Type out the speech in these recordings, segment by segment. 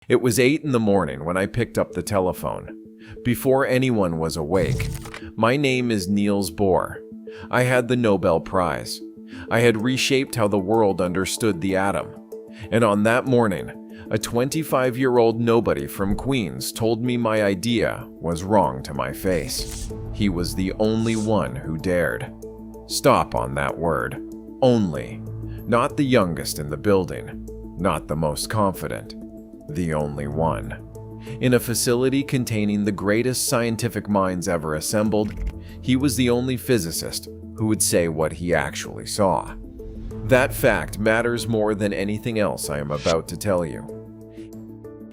It was 8 in the morning when I picked up the telephone. Before anyone was awake. My name is Niels Bohr. I had the Nobel Prize. I had reshaped how the world understood the atom. And on that morning, a 25-year-old nobody from Queens told me my idea was wrong to my face. He was the only one who dared. Stop on that word. Only. Not the youngest in the building. Not the most confident. The only one. In a facility containing the greatest scientific minds ever assembled, he was the only physicist who would say what he actually saw. That fact matters more than anything else I am about to tell you.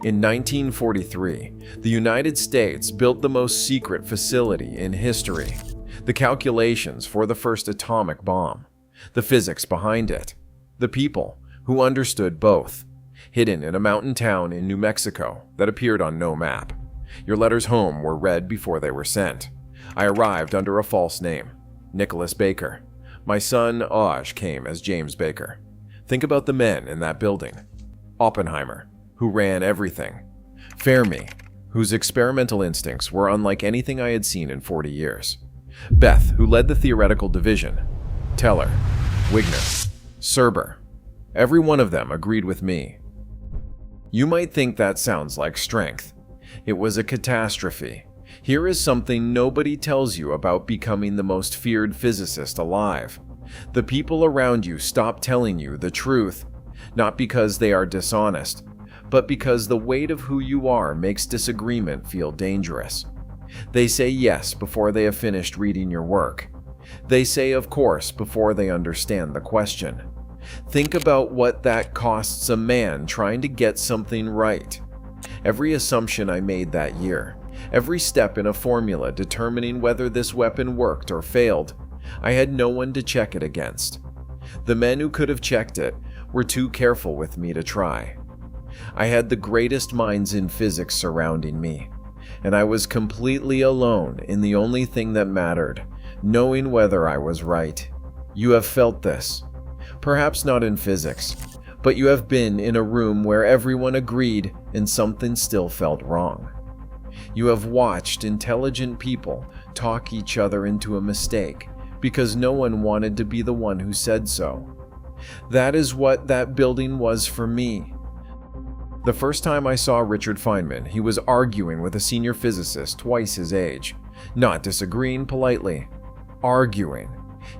In 1943, the United States built the most secret facility in history. The calculations for the first atomic bomb. The physics behind it. The people who understood both. Hidden in a mountain town in New Mexico that appeared on no map. Your letters home were read before they were sent. I arrived under a false name, Nicholas Baker. My son, Aj, came as James Baker. Think about the men in that building. Oppenheimer, who ran everything. Fermi, whose experimental instincts were unlike anything I had seen in 40 years. Beth, who led the theoretical division. Teller, Wigner, Serber. Every one of them agreed with me. You might think that sounds like strength. It was a catastrophe. Here is something nobody tells you about becoming the most feared physicist alive. The people around you stop telling you the truth, not because they are dishonest, but because the weight of who you are makes disagreement feel dangerous. They say yes before they have finished reading your work. They say of course before they understand the question. Think about what that costs a man trying to get something right. Every assumption I made that year, every step in a formula determining whether this weapon worked or failed, I had no one to check it against. The men who could have checked it were too careful with me to try. I had the greatest minds in physics surrounding me, and I was completely alone in the only thing that mattered, knowing whether I was right. You have felt this. Perhaps not in physics, but you have been in a room where everyone agreed and something still felt wrong. You have watched intelligent people talk each other into a mistake because no one wanted to be the one who said so. That is what that building was for me. The first time I saw Richard Feynman, he was arguing with a senior physicist twice his age, not disagreeing politely, arguing.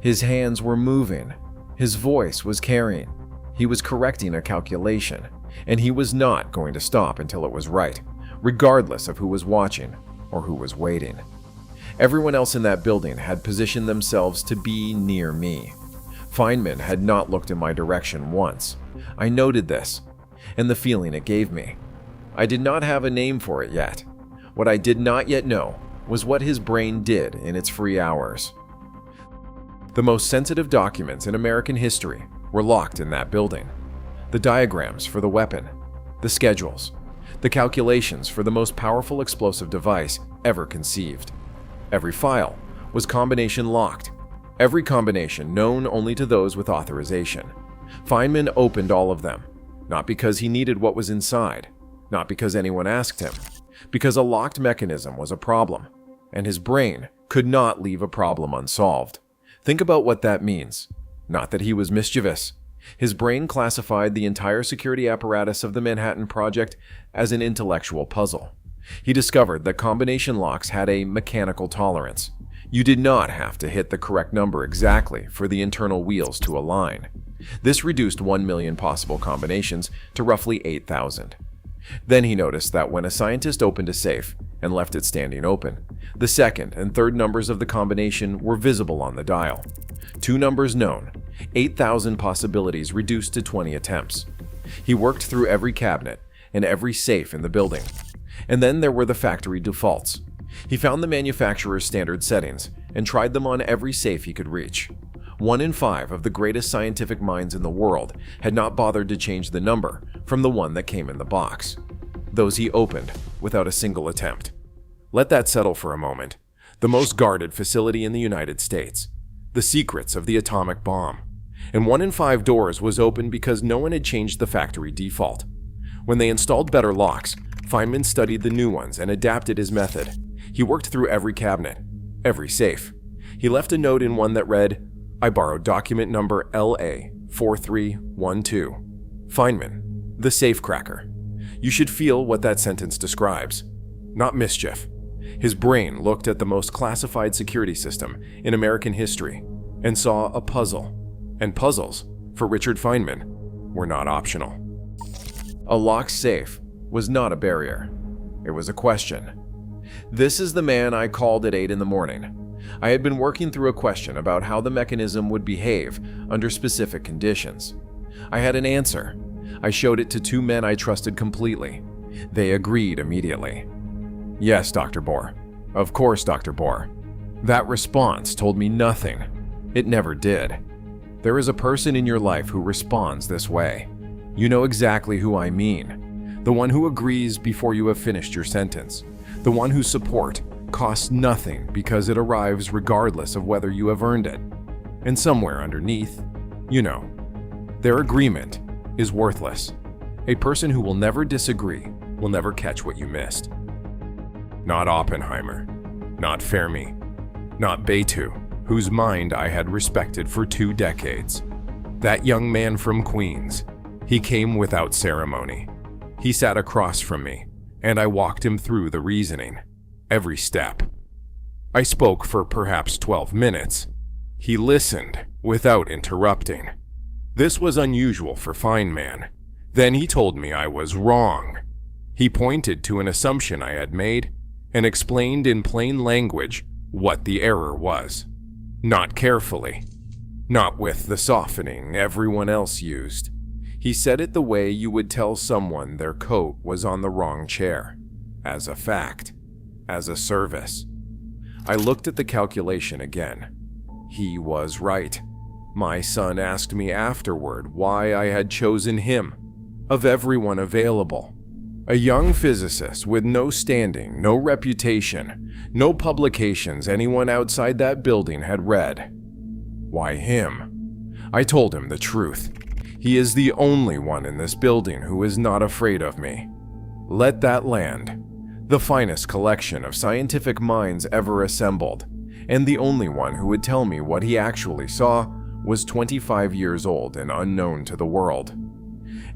His hands were moving. His voice was carrying. He was correcting a calculation, and he was not going to stop until it was right, regardless of who was watching or who was waiting. Everyone else in that building had positioned themselves to be near me. Feynman had not looked in my direction once. I noted this, and the feeling it gave me. I did not have a name for it yet. What I did not yet know was what his brain did in its free hours. The most sensitive documents in American history were locked in that building. The diagrams for the weapon, the schedules, the calculations for the most powerful explosive device ever conceived. Every file was combination locked, every combination known only to those with authorization. Feynman opened all of them, not because he needed what was inside, not because anyone asked him, because a locked mechanism was a problem, and his brain could not leave a problem unsolved. Think about what that means. Not that he was mischievous. His brain classified the entire security apparatus of the Manhattan Project as an intellectual puzzle. He discovered that combination locks had a mechanical tolerance. You did not have to hit the correct number exactly for the internal wheels to align. This reduced 1 million possible combinations to roughly 8,000. Then he noticed that when a scientist opened a safe and left it standing open, the second and third numbers of the combination were visible on the dial. 2 numbers known, 8,000 possibilities reduced to 20 attempts. He worked through every cabinet and every safe in the building. And then there were the factory defaults. He found the manufacturer's standard settings and tried them on every safe he could reach. 1 in 5 of the greatest scientific minds in the world had not bothered to change the number from the one that came in the box. Those he opened without a single attempt. Let that settle for a moment. The most guarded facility in the United States. The secrets of the atomic bomb. And 1 in 5 doors was open because no one had changed the factory default. When they installed better locks, Feynman studied the new ones and adapted his method. He worked through every cabinet, every safe. He left a note in one that read, "I borrowed document number LA4312. Feynman, the safe cracker." You should feel what that sentence describes. Not mischief. His brain looked at the most classified security system in American history and saw a puzzle. And puzzles, for Richard Feynman, were not optional. A locked safe was not a barrier. It was a question. This is the man I called at 8 in the morning. I had been working through a question about how the mechanism would behave under specific conditions. I had an answer. I showed it to two men I trusted completely. They agreed immediately. "Yes, Dr. Bohr. Of course, Dr. Bohr." That response told me nothing. It never did. There is a person in your life who responds this way. You know exactly who I mean. The one who agrees before you have finished your sentence. The one whose support costs nothing because it arrives regardless of whether you have earned it. And somewhere underneath, you know, their agreement is worthless. A person who will never disagree will never catch what you missed. Not Oppenheimer, not Fermi, not Betu, whose mind I had respected for 2 decades. That young man from Queens, he came without ceremony. He sat across from me, and I walked him through the reasoning, every step. I spoke for perhaps 12 minutes. He listened without interrupting. This was unusual for Feynman. Then he told me I was wrong. He pointed to an assumption I had made and explained in plain language what the error was. Not carefully, not with the softening everyone else used. He said it the way you would tell someone their coat was on the wrong chair, as a fact, as a service. I looked at the calculation again. He was right. My son asked me afterward why I had chosen him, of everyone available. A young physicist with no standing, no reputation, no publications anyone outside that building had read. Why him? I told him the truth. He is the only one in this building who is not afraid of me. Let that land, the finest collection of scientific minds ever assembled, and the only one who would tell me what he actually saw, was 25 years old and unknown to the world.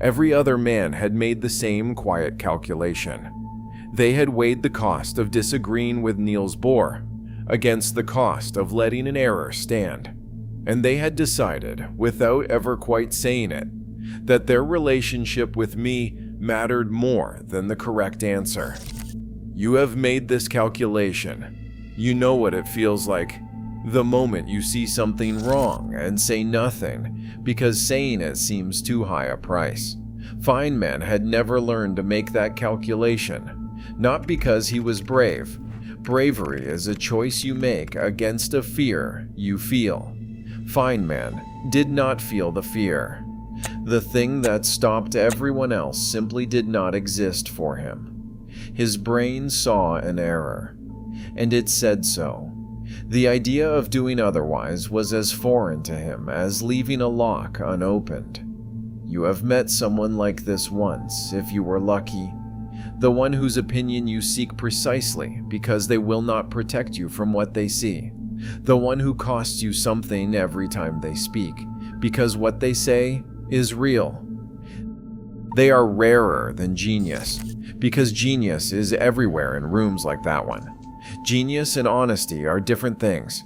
Every other man had made the same quiet calculation. They had weighed the cost of disagreeing with Niels Bohr against the cost of letting an error stand, and they had decided, without ever quite saying it, that their relationship with me mattered more than the correct answer. You have made this calculation. You know what it feels like. The moment you see something wrong and say nothing because saying it seems too high a price. Feynman had never learned to make that calculation, not because he was brave. Bravery is a choice you make against a fear you feel. Feynman did not feel the fear. The thing that stopped everyone else simply did not exist for him. His brain saw an error, and it said so. The idea of doing otherwise was as foreign to him as leaving a lock unopened. You have met someone like this once, if you were lucky. The one whose opinion you seek precisely because they will not protect you from what they see. The one who costs you something every time they speak, because what they say is real. They are rarer than genius, because genius is everywhere in rooms like that one. Genius and honesty are different things.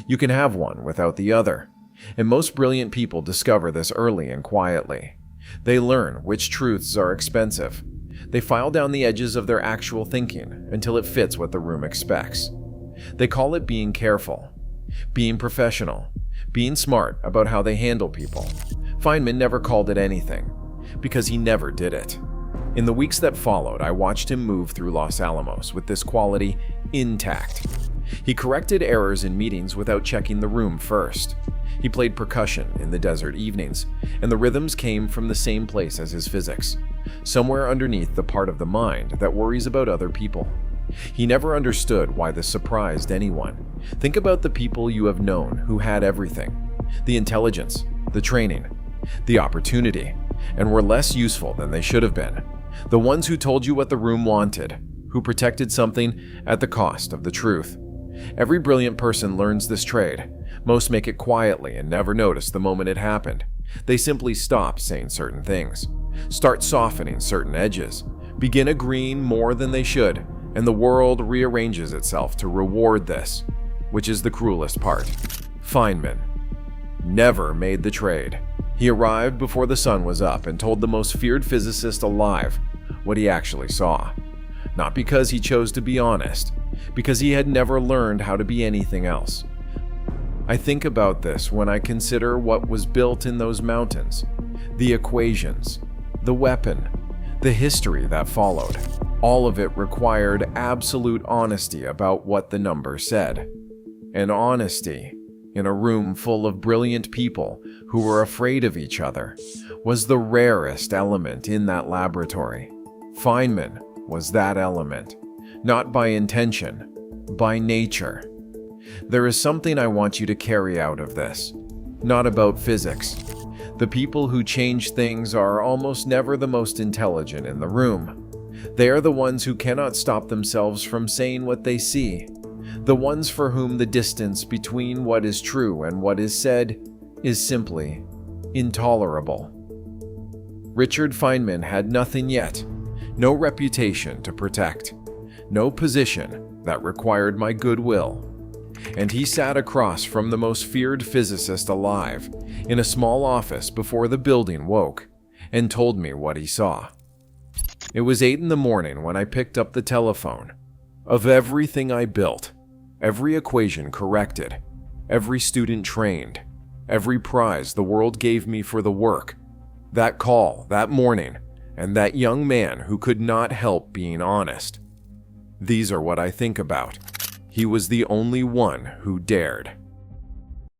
You can have one without the other. And most brilliant people discover this early and quietly. They learn which truths are expensive. They file down the edges of their actual thinking until it fits what the room expects. They call it being careful, being professional, being smart about how they handle people. Feynman never called it anything, because he never did it. In the weeks that followed, I watched him move through Los Alamos with this quality intact. He corrected errors in meetings without checking the room first. He played percussion in the desert evenings, and the rhythms came from the same place as his physics, somewhere underneath the part of the mind that worries about other people. He never understood why this surprised anyone. Think about the people you have known who had everything: the intelligence, the training, the opportunity, and were less useful than they should have been. The ones who told you what the room wanted, who protected something at the cost of the truth. Every brilliant person learns this trade. Most make it quietly and never notice the moment it happened. They simply stop saying certain things, start softening certain edges, begin agreeing more than they should, and the world rearranges itself to reward this, which is the cruelest part. Feynman never made the trade. He arrived before the sun was up and told the most feared physicist alive what he actually saw. Not because he chose to be honest, because he had never learned how to be anything else. I think about this when I consider what was built in those mountains, the equations, the weapon, the history that followed. All of it required absolute honesty about what the number said. And honesty, in a room full of brilliant people who were afraid of each other, was the rarest element in that laboratory. Feynman was that element, not by intention, by nature. There is something I want you to carry out of this, not about physics. The people who change things are almost never the most intelligent in the room. They are the ones who cannot stop themselves from saying what they see, the ones for whom the distance between what is true and what is said is simply intolerable. Richard Feynman had nothing yet, no reputation to protect, no position that required my goodwill. And he sat across from the most feared physicist alive in a small office before the building woke and told me what he saw. It was 8 in the morning when I picked up the telephone. Of everything I built, every equation corrected, every student trained, every prize the world gave me for the work, that call that morning, and that young man who could not help being honest. These are what I think about. He was the only one who dared.